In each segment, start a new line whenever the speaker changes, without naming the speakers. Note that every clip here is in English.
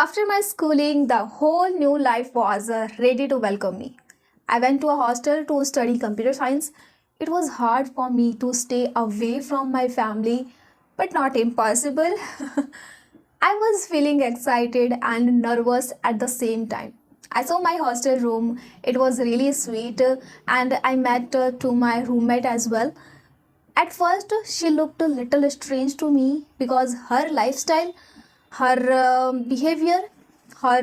After my schooling, the whole new life was ready to welcome me. I went to a hostel to study computer science. It was hard for me to stay away from my family, but not impossible. I was feeling excited and nervous at the same time. I saw my hostel room. It was really sweet, and I met to my roommate as well. At first, she looked a little strange to me because her lifestyle, her behavior, her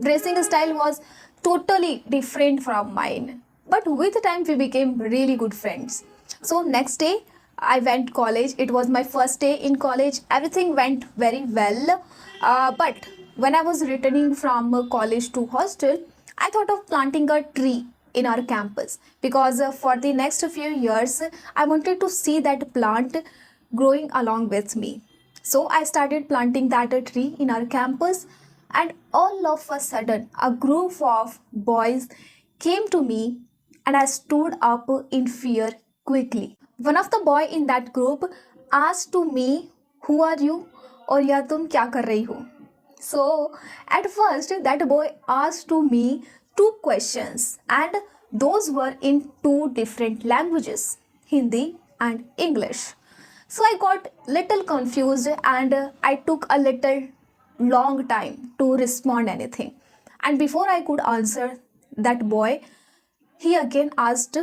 dressing style was totally different from mine. But with time, we became really good friends. So next day, I went college. It was my first day in college. Everything went very well. But when I was returning from college to hostel, I thought of planting a tree in our campus because for the next few years I wanted to see that plant growing along with me. So I started planting that tree in our campus, and all of a sudden a group of boys came to me and I stood up in fear quickly. One of the boy in that group asked to me, "Who are you?" और या तुम क्या कर रही हो? So at first that boy asked to me two questions, and those were in two different languages, Hindi and English. So I got little confused, and I took a little long time to respond anything. And before I could answer that boy, he again asked,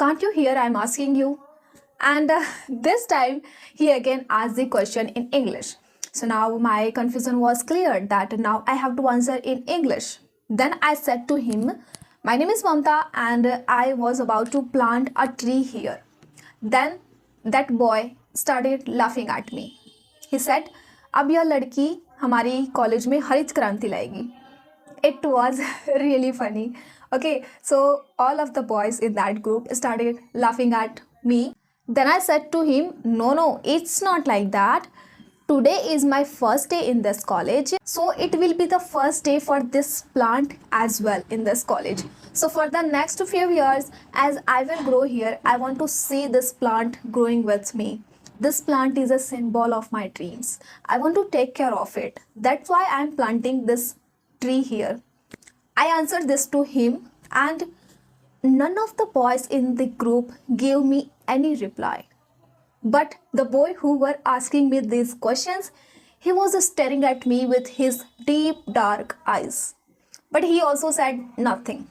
"Can't you hear I'm asking you?" And this time he again asked the question in English. So now my confusion was clear that now I have to answer in English. Then I said to him, "My name is Mamta and I was about to plant a tree here." Then that boy started laughing at me. He said, "अब यह लड़की हमारी college में हरित क्रांति लाएगी." It was really funny. Okay, so all of the boys in that group started laughing at me. Then I said to him, "No, it's not like that. Today is my first day in this college, so it will be the first day for this plant as well in this college. So for the next few years, as I will grow here, I want to see this plant growing with me. This plant is a symbol of my dreams. I want to take care of it. That's why I am planting this tree here." I answered this to him, and none of the boys in the group gave me any reply. But the boy who were asking me these questions, he was staring at me with his deep dark eyes. But he also said nothing.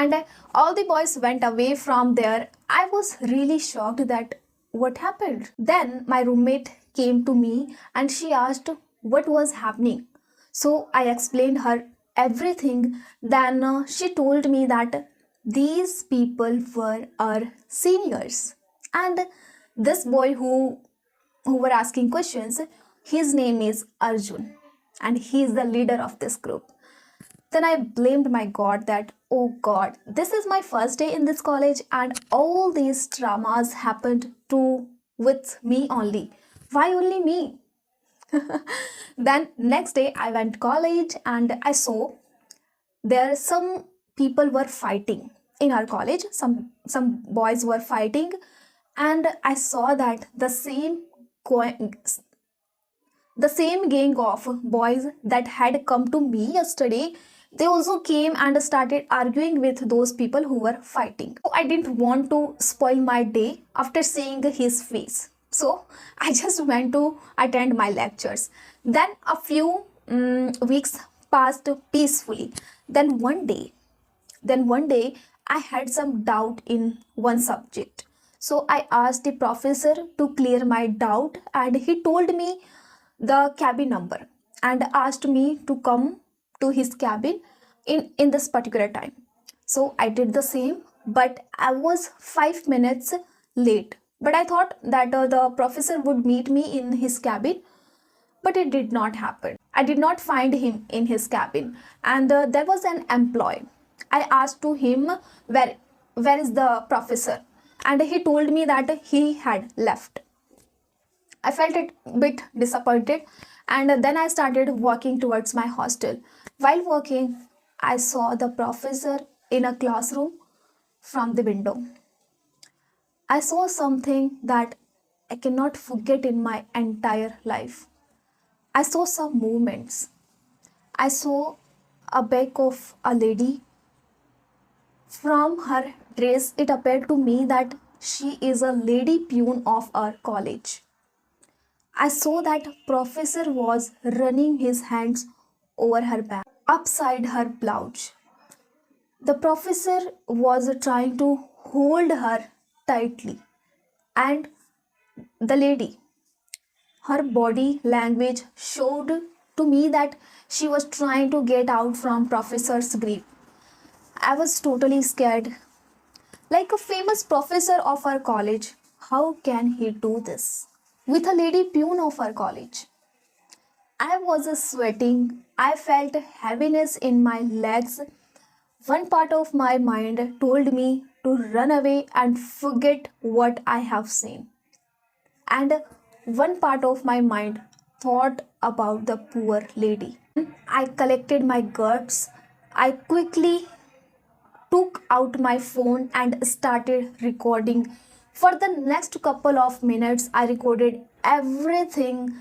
And all the boys went away from there. I was really shocked that what happened. Then my roommate came to me and she asked what was happening. So I explained her everything. Then she told me that these people were our seniors, and this boy who were asking questions, his name is Arjun, and he is the leader of this group. Then I blamed my God that, "Oh God, this is my first day in this college and all these dramas happened to with me only. Why only me?" Then next day I went college and I saw there some people were fighting in our college. Some boys were fighting, and I saw that the same gang of boys that had come to me yesterday, they also came and started arguing with those people who were fighting. So I didn't want to spoil my day after seeing his face. So I just went to attend my lectures. Then a few weeks passed peacefully. Then one day I had some doubt in one subject. So I asked the professor to clear my doubt, and he told me the cabin number and asked me to come to his cabin in this particular time. So I did the same, but I was 5 minutes late. But I thought that the professor would meet me in his cabin, but it did not happen. I did not find him in his cabin, and there was an employee. I asked to him, where is the professor, and he told me that he had left. I felt a bit disappointed, and then I started walking towards my hostel. While walking, I saw the professor in a classroom from the window. I saw something that I cannot forget in my entire life. I saw some movements. I saw a back of a lady. From her dress, it appeared to me that she is a lady peon of our college. I saw that professor was running his hands over her back, upside her blouse. The professor was trying to hold her tightly, and the lady, her body language showed to me that she was trying to get out from professor's grip. I was totally scared. Like a famous professor of our college, how can he do this? With a lady peon of our college. I was sweating. I felt heaviness in my legs. One part of my mind told me to run away and forget what I have seen. And one part of my mind thought about the poor lady. I collected my guts. I quickly took out my phone and started recording. For the next couple of minutes, I recorded everything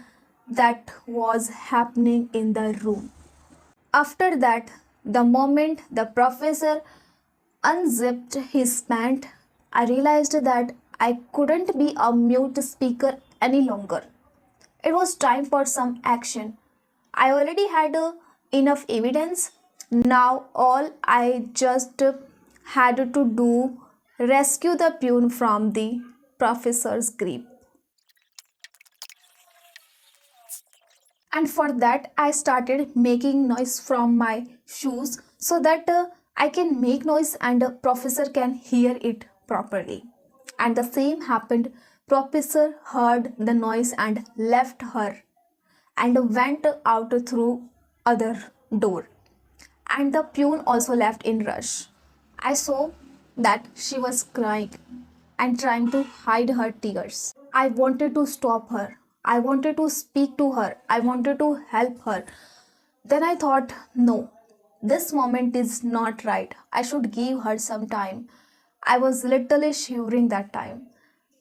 that was happening in the room. After that, the moment the professor unzipped his pant, I realized that I couldn't be a mute speaker any longer. It was time for some action. I already had enough evidence. Now all I just had to do rescue the peon from the professor's grip. And for that I started making noise from my shoes so that I can make noise and professor can hear it properly. And the same happened. Professor heard the noise and left her and went out through other door, and the peon also left in rush. I saw that she was crying and trying to hide her tears. I wanted to stop her. I wanted to speak to her. I wanted to help her. Then I thought, no, this moment is not right. I should give her some time. I was literally shivering that time.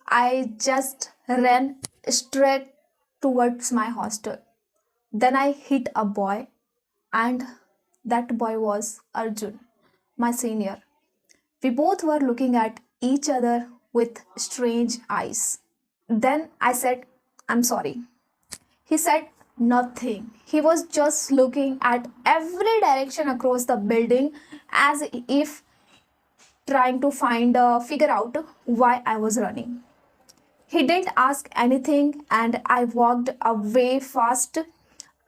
I just ran straight towards my hostel. Then I hit a boy, and that boy was Arjun, my senior. We both were looking at each other with strange eyes. Then I said, I'm sorry. He said nothing. He was just looking at every direction across the building as if trying to figure out why I was running. He didn't ask anything, and I walked away fast.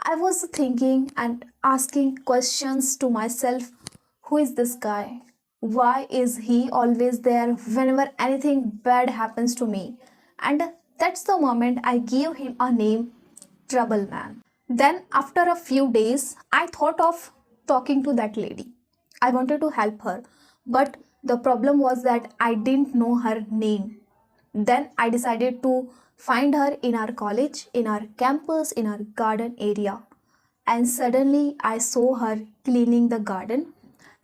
I was thinking and asking questions to myself. Who is this guy? Why is he always there whenever anything bad happens to me? And that's the moment I gave him a name, Trouble Man. Then, after a few days, I thought of talking to that lady. I wanted to help her, but the problem was that I didn't know her name. Then I decided to find her in our college, in our campus, in our garden area. And suddenly I saw her cleaning the garden.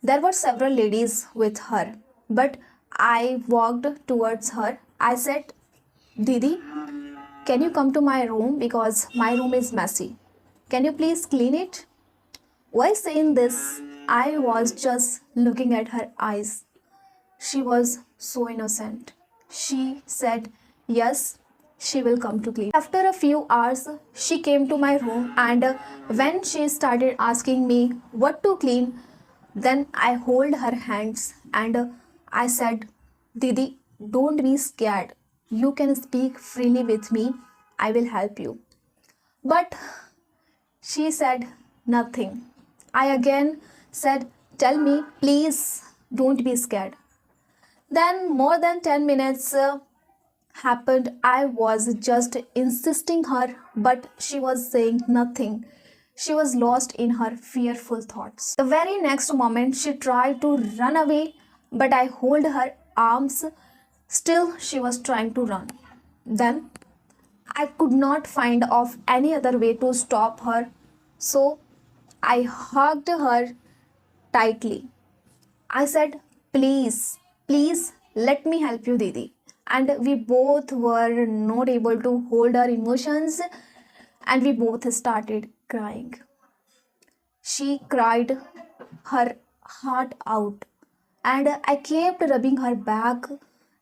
There were several ladies with her, but I walked towards her. I said, Didi, can you come to my room because my room is messy? Can you please clean it? While saying this, I was just looking at her eyes. She was so innocent. She said, yes, she will come to clean. After a few hours, she came to my room, and when she started asking me what to clean, then I hold her hands and I said, Didi, don't be scared. You can speak freely with me. I will help you. But she said nothing. I again said, tell me, please don't be scared. Then more than 10 minutes happened. I was just insisting her, but she was saying nothing. She was lost in her fearful thoughts. The very next moment, she tried to run away, but I hold her arms. Still, she was trying to run. Then I could not find of any other way to stop her, so I hugged her tightly. I said, please, please let me help you, Didi. And we both were not able to hold our emotions. and we both started crying. She cried her heart out, and I kept rubbing her back,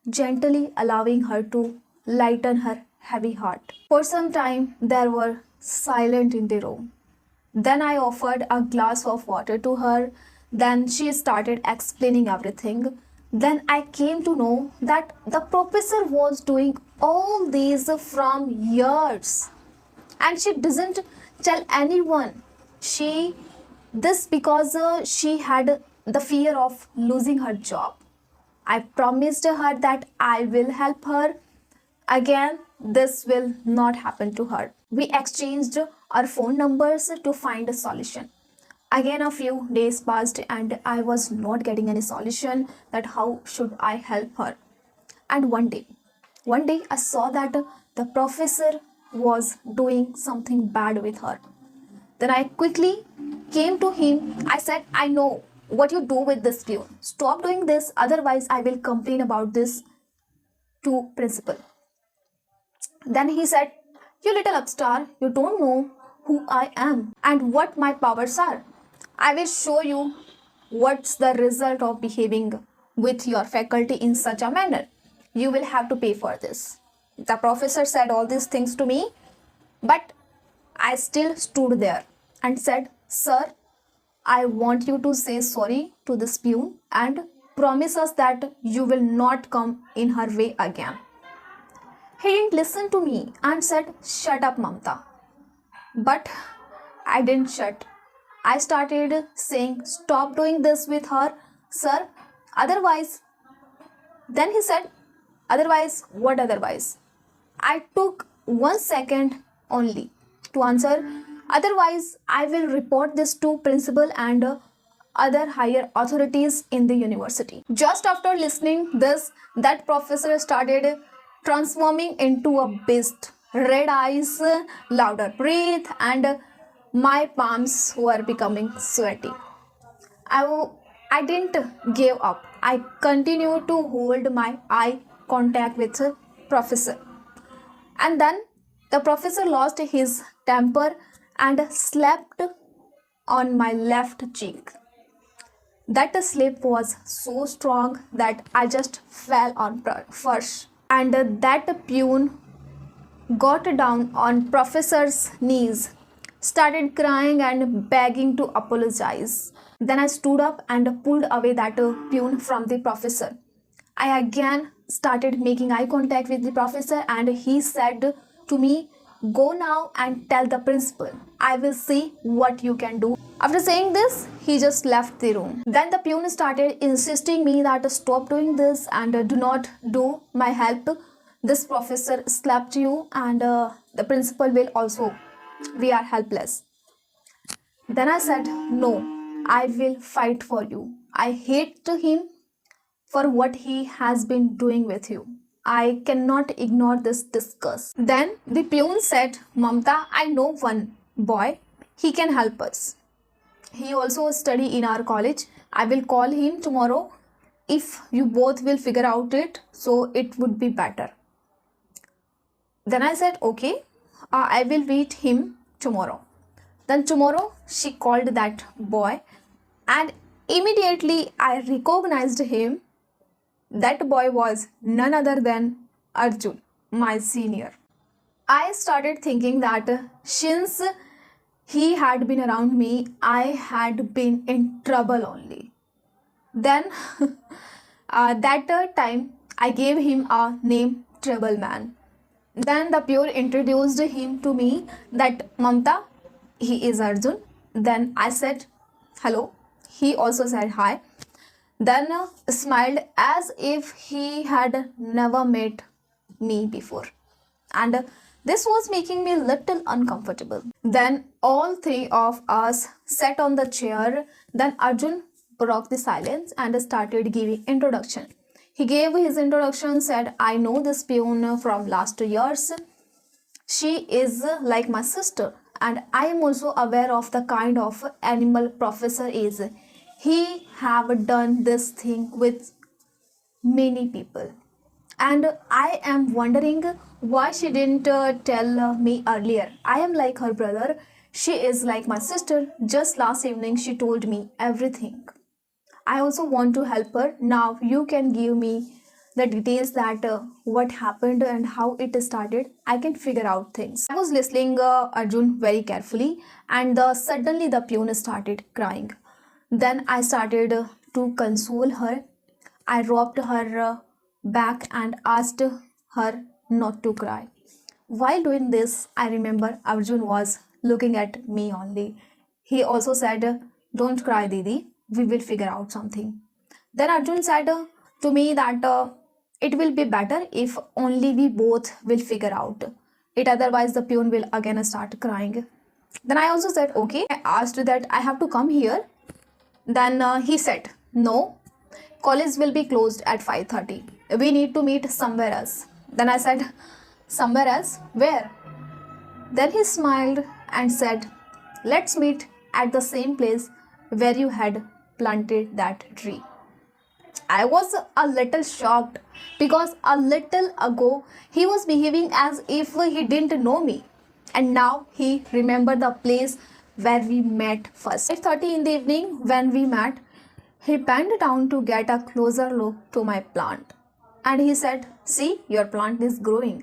gently allowing her to lighten her heavy heart. For some time, there were silent in the room. Then I offered a glass of water to her. Then she started explaining everything. Then I came to know that the professor was doing all these from years, and she doesn't tell anyone. She this because she had the fear of losing her job. I promised her that I will help her. Again, this will not happen to her. We exchanged our phone numbers to find a solution. Again, a few days passed and I was not getting any solution that how should I help her. And one day I saw that the professor was doing something bad with her. Then I quickly came to him. I said, I know what you do with this peon. Stop doing this, otherwise I will complain about this to principal. Then he said, you little upstart, you don't know who I am and what my powers are. I will show you what's the result of behaving with your faculty in such a manner. You will have to pay for this. The professor said all these things to me, but I still stood there and said, Sir, I want you to say sorry to this peon and promise us that you will not come in her way again. He didn't listen to me and said, shut up, Mamta. But I didn't shut. I started saying, stop doing this with her, sir. Otherwise, then he said, otherwise, what otherwise? I took 1 second only to answer. Otherwise, I will report this to principal and other higher authorities in the university. Just after listening this, that professor started transforming into a beast. Red eyes, louder breath, and my palms were becoming sweaty. I didn't give up. I continued to hold my eye contact with the professor. And then the professor lost his temper and slapped on my left cheek. That slap was so strong that I just fell on first. And that peon got down on professor's knees, started crying and begging to apologize. Then I stood up and pulled away that peon from the professor. I again started making eye contact with the professor and he said to me, go now and tell the principal. I will see what you can do. After saying this, he just left the room. Then the peon started insisting me that stop doing this and do not do my help. This professor slapped you and the principal will also. We are helpless. Then I said, no, I will fight for you. I hate him for what he has been doing with you. I cannot ignore this disgust. Then the peon said, Mamta, I know one boy. He can help us. He also study in our college. I will call him tomorrow. If you both will figure out it, so it would be better. Then I said, okay, I will meet him tomorrow. Then tomorrow she called that boy and immediately I recognized him. That boy was none other than Arjun, my senior. I started thinking that since he had been around me, I had been in trouble only. Then that time I gave him a name, Trouble Man. Then the peon introduced him to me that Mamta, he is Arjun. Then I said hello. He also said hi. Then smiled as if he had never met me before. And this was making me a little uncomfortable. Then all three of us sat on the chair. Then Arjun broke the silence and started giving introduction. He gave his introduction, said, I know this peon from last 2 years. She is like my sister and I am also aware of the kind of animal professor is. He have done this thing with many people And I am wondering why she didn't tell me earlier. I am like her brother. She is like my sister. Just last evening, she told me everything. I also want to help her. Now you can give me the details that what happened and how it started. I can figure out things. I was listening Arjun very carefully, and suddenly the peon started crying. Then I started to console her. I rubbed her back and asked her not to cry. While doing this, I remember Arjun was looking at me only. He also said, "Don't cry, Didi. We will figure out something." Then Arjun said to me that it will be better if only we both will figure out it. Otherwise, the peon will again start crying. Then I also said, okay. I asked that I have to come here. Then he said, no, college will be closed at 5:30. We need to meet somewhere else. Then I said, somewhere else? Where? Then he smiled and said, let's meet at the same place where you had planted that tree. I was a little shocked because a little ago he was behaving as if he didn't know me. And now he remembered the place where we met first. 5:30 in the evening when we met, he bent down to get a closer look to my plant. And he said, see, your plant is growing.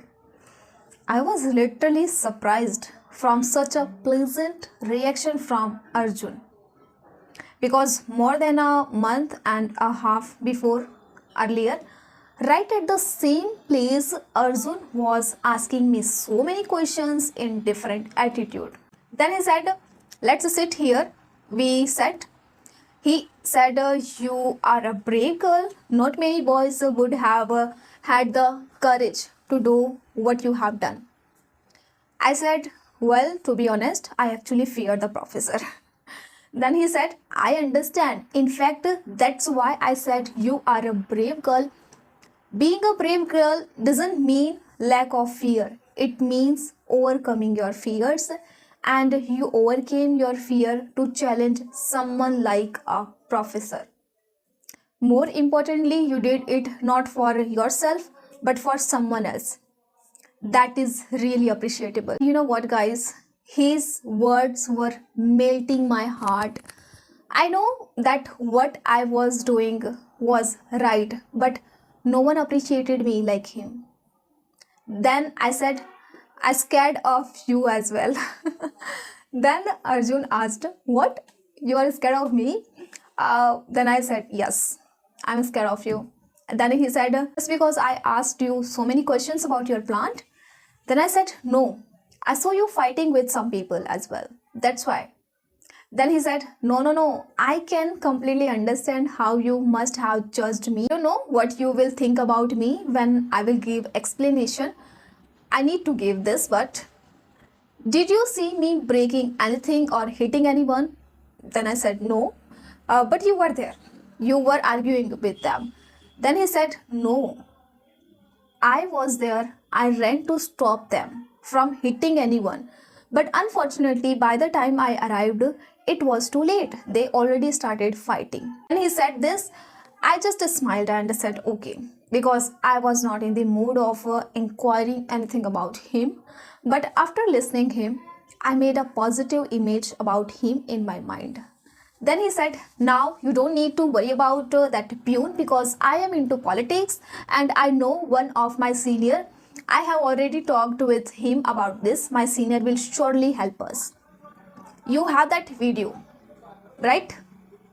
I was literally surprised from such a pleasant reaction from Arjun. Because more than a month and a half before earlier, right at the same place, Arjun was asking me so many questions in different attitude. Then he said, let's sit here. We sat. He said, you are a brave girl. Not many boys would have had the courage to do what you have done. I said, well, to be honest, I actually fear the professor. Then he said, I understand. In fact, that's why I said you are a brave girl. Being a brave girl doesn't mean lack of fear. It means overcoming your fears, and you overcame your fear to challenge someone like a professor. More importantly, you did it not for yourself, but for someone else. That is really appreciable. You know what, guys? His words were melting my heart. I know that what I was doing was right, but no one appreciated me like him. Then I said, I'm scared of you as well. Then Arjun asked, what? You are scared of me? Then I said, yes, I'm scared of you. Then he said, just because I asked you so many questions about your plant. Then I said, no, I saw you fighting with some people as well. That's why. Then he said, no, I can completely understand how you must have judged me. You know what you will think about me when I will give explanation. I need to give this, but did you see me breaking anything or hitting anyone? Then I said, no, but you were there. You were arguing with them. Then he said, no, I was there. I ran to stop them from hitting anyone. But unfortunately, by the time I arrived, it was too late. They already started fighting. When he said this, I just smiled and said, okay, because I was not in the mood of inquiring anything about him. But after listening him, I made a positive image about him in my mind. Then he said, now you don't need to worry about that peon because I am into politics and I know one of my senior. I have already talked with him about this. My senior will surely help us. You have that video, right?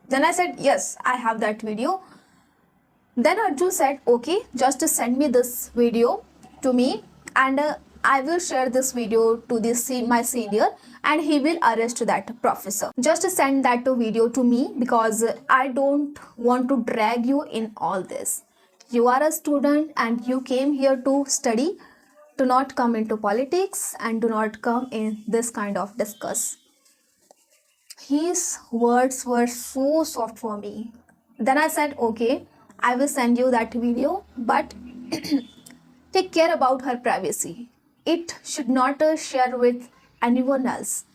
Then I said, yes, I have that video. Then Arjun said, okay, just send me this video to me and I will share this video to my senior and he will arrest that professor. Just send that video to me because I don't want to drag you in all this. You are a student and you came here to study. Do not come into politics and do not come in this kind of discuss. His words were so soft for me. Then I said, okay, I will send you that video, but take care about her privacy. It should not share with anyone else.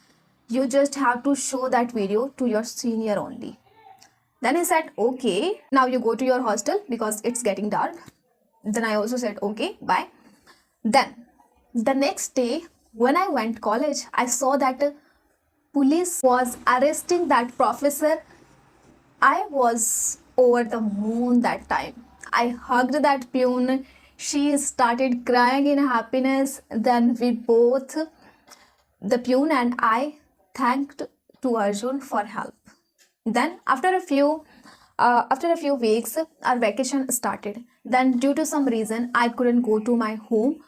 You just have to show that video to your senior only. Then he said, okay, now you go to your hostel because it's getting dark. Then I also said, okay, bye. Then the next day, when I went college, I saw that police was arresting that professor. I was over the moon that time. I hugged that peon. She started crying in happiness. Then we both, the peon and I, thanked to Arjun for help. Then after a few weeks, our vacation started. Then due to some reason, I couldn't go to my home.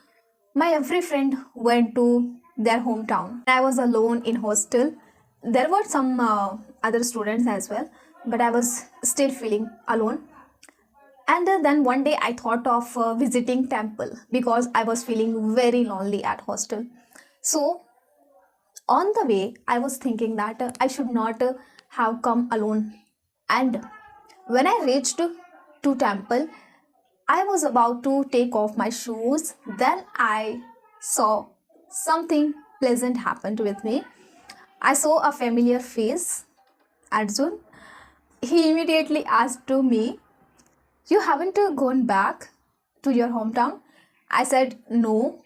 My every friend went to their hometown. I was alone in hostel. There were some other students as well, but I was still feeling alone. And then one day I thought of visiting temple because I was feeling very lonely at hostel. So on the way, I was thinking that I should not have come alone. And when I reached to temple, I was about to take off my shoes. Then I saw something pleasant happened with me. I saw a familiar face, Arjun. He immediately asked to me, "You haven't gone back to your hometown?" I said, "No."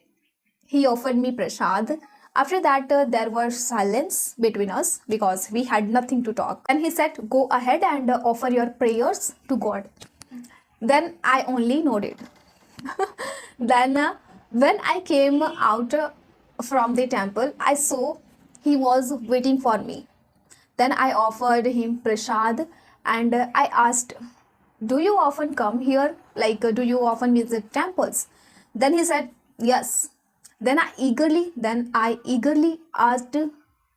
He offered me Prasad. After that, there was silence between us because we had nothing to talk. And he said, "Go ahead and offer your prayers to God." Then I only nodded. Then, when I came out from the temple, I saw he was waiting for me. Then I offered him prasad and I asked, "Do you often come here? Do you often visit temples?" Then he said, "Yes." Then I eagerly asked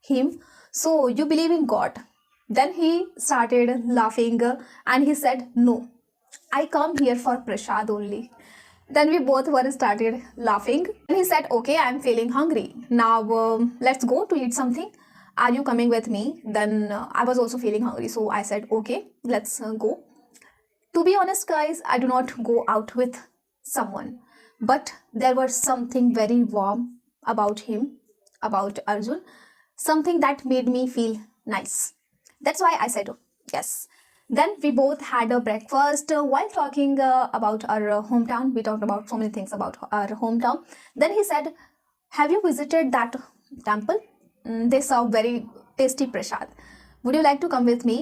him, "So you believe in God?" Then he started laughing and he said, "No, I come here for prasad only." Then we both were started laughing. And he said, "Okay, I'm feeling hungry. Now let's go to eat something. Are you coming with me?" Then I was also feeling hungry. So I said, "Okay, let's go." To be honest, guys, I do not go out with someone. But there was something very warm about him, about Arjun. Something that made me feel nice. That's why I said yes. Then we both had a breakfast while talking about our hometown. We talked about so many things about our hometown. Then he said, "Have you visited that temple? They serve very tasty prasad. Would you like to come with me?"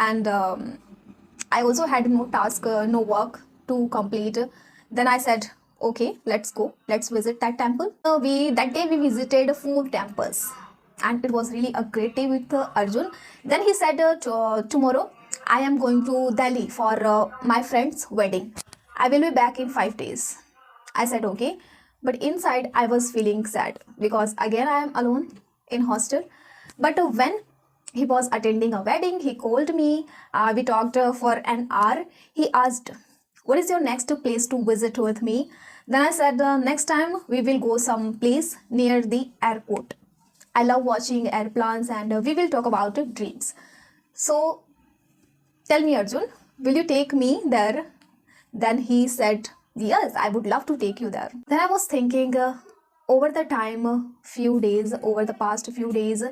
And I also had no task, no work to complete. Then I said, "Okay, let's go. Let's visit that temple." We that day we visited 4 temples, and it was really a great day with Arjun. Then he said, "Tomorrow I am going to Delhi for my friend's wedding. I will be back in 5 days." I said, "Okay," but inside I was feeling sad because again I am alone in hostel. But when he was attending a wedding, he called me. We talked for an hour. He asked, "What is your next place to visit with me?" Then I said, "Next time we will go some place near the airport. I love watching airplanes and we will talk about dreams. So tell me, Arjun, will you take me there?" Then he said, "Yes, I would love to take you there." Then I was thinking, over the time, over the past few days,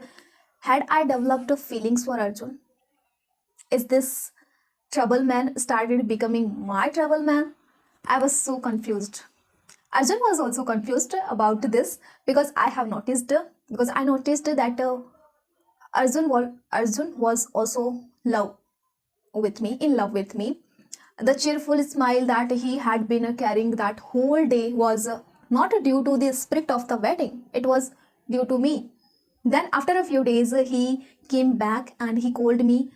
had I developed feelings for Arjun? Is this trouble man started becoming my trouble man? I was so confused. Arjun was also confused about this because I noticed that Arjun was also in love with me. The cheerful smile that he had been carrying that whole day was not due to the spirit of the wedding, it was due to me. Then, after a few days, he came back and he called me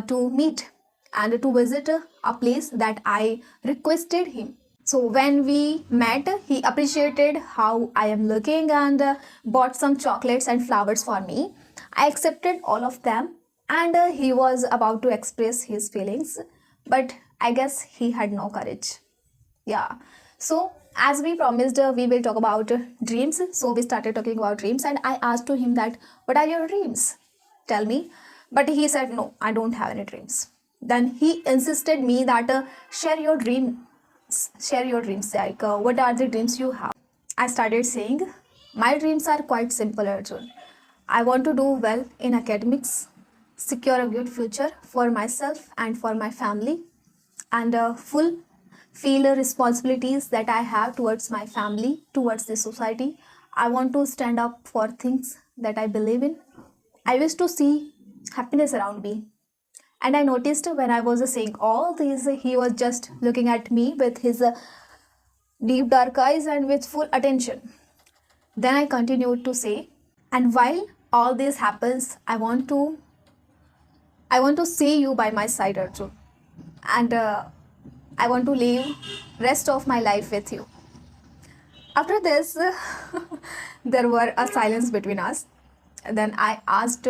to meet and to visit a place that I requested him. So, when we met, he appreciated how I am looking and bought some chocolates and flowers for me. I accepted all of them and he was about to express his feelings, but I guess he had no courage. Yeah. So, as we promised, we will talk about dreams. So, we started talking about dreams, and I asked to him that, "What are your dreams? Tell me." But he said, "No, I don't have any dreams." Then he insisted me that share your dreams. What are the dreams you have? I started saying, "My dreams are quite simple, Arjun. I want to do well in academics, secure a good future for myself and for my family, and feel the responsibilities that I have towards my family, towards the society. I want to stand up for things that I believe in. I wish to see happiness around me. And I noticed when I was saying all these, he was just looking at me with his deep dark eyes and with full attention. Then I continued to say, and while all this happens, I want to see you by my side, Arjun, and I want to live rest of my life with you. After this, there were a silence between us. Then I asked,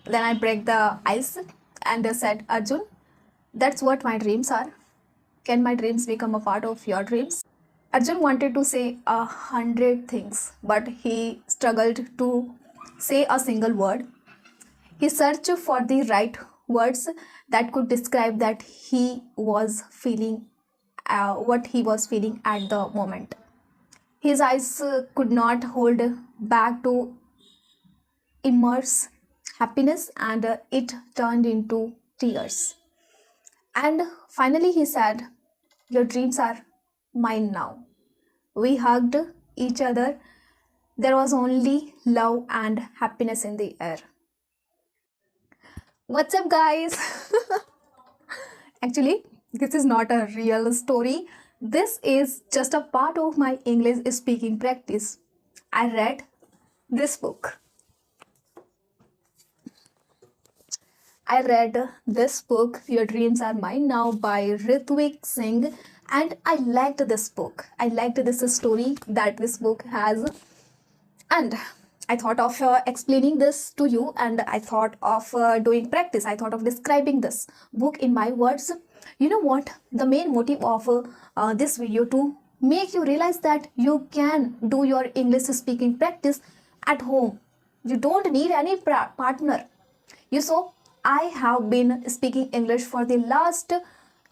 then I break the ice and said, Arjun, that's what my dreams are. Can my dreams become a part of your dreams? Arjun wanted to say 100 things, but he struggled to say a single word. He searched for the right words that could describe that he was feeling what he was feeling at the moment. His eyes could not hold back to immerse happiness, and it turned into tears. And finally, he said, your dreams are mine now. We hugged each other. There was only love and happiness in the air. What's up, guys? Actually, this is not a real story. This is just a part of my English speaking practice. I read this book. Your Dreams Are Mine Now by Ritvik Singh, and I liked this book. I liked this story that this book has, and I thought of explaining this to you, and I thought of doing practice. I thought of describing this book in my words. You know what? The main motive of this video to make you realize that you can do your English speaking practice at home. You don't need any partner. So I have been speaking English for the last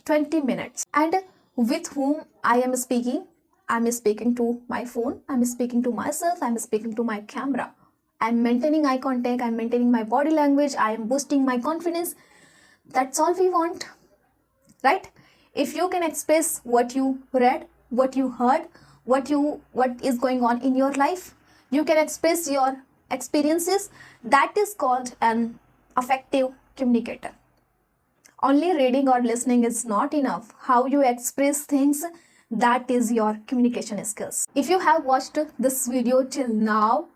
20 minutes, and with whom I am speaking? I'm speaking to my phone, I'm speaking to myself, I'm speaking to my camera. I'm maintaining eye contact, I'm maintaining my body language, I am boosting my confidence. That's all we want, right? If you can express what you read, what you heard, what is going on in your life, you can express your experiences. That is called an effective communicator. Only reading or listening is not enough. How you express things, that is your communication skills. If you have watched this video till now,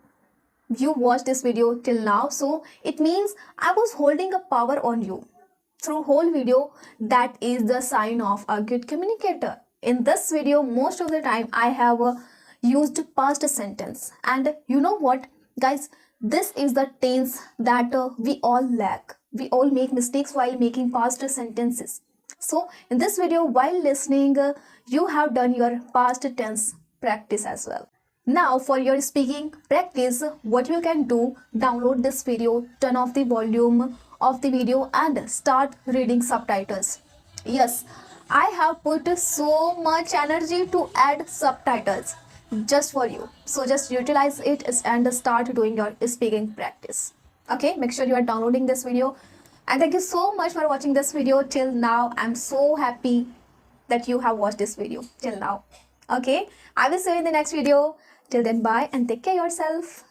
so it means I was holding a power on you through whole video. That is the sign of a good communicator. In this video, most of the time I have used past sentence, and you know what, guys, this is the tense that we all lack. We all make mistakes while making past sentences. So in this video, while listening, you have done your past tense practice as well. Now for your speaking practice, what you can do, download this video, turn off the volume of the video and start reading subtitles. Yes, I have put so much energy to add subtitles just for you. So just utilize it and start doing your speaking practice. Okay, make sure you are downloading this video. And thank you so much for watching this video till now. I'm so happy that you have watched this video till now. Okay, I will see you in the next video. Till then, bye and take care of yourself.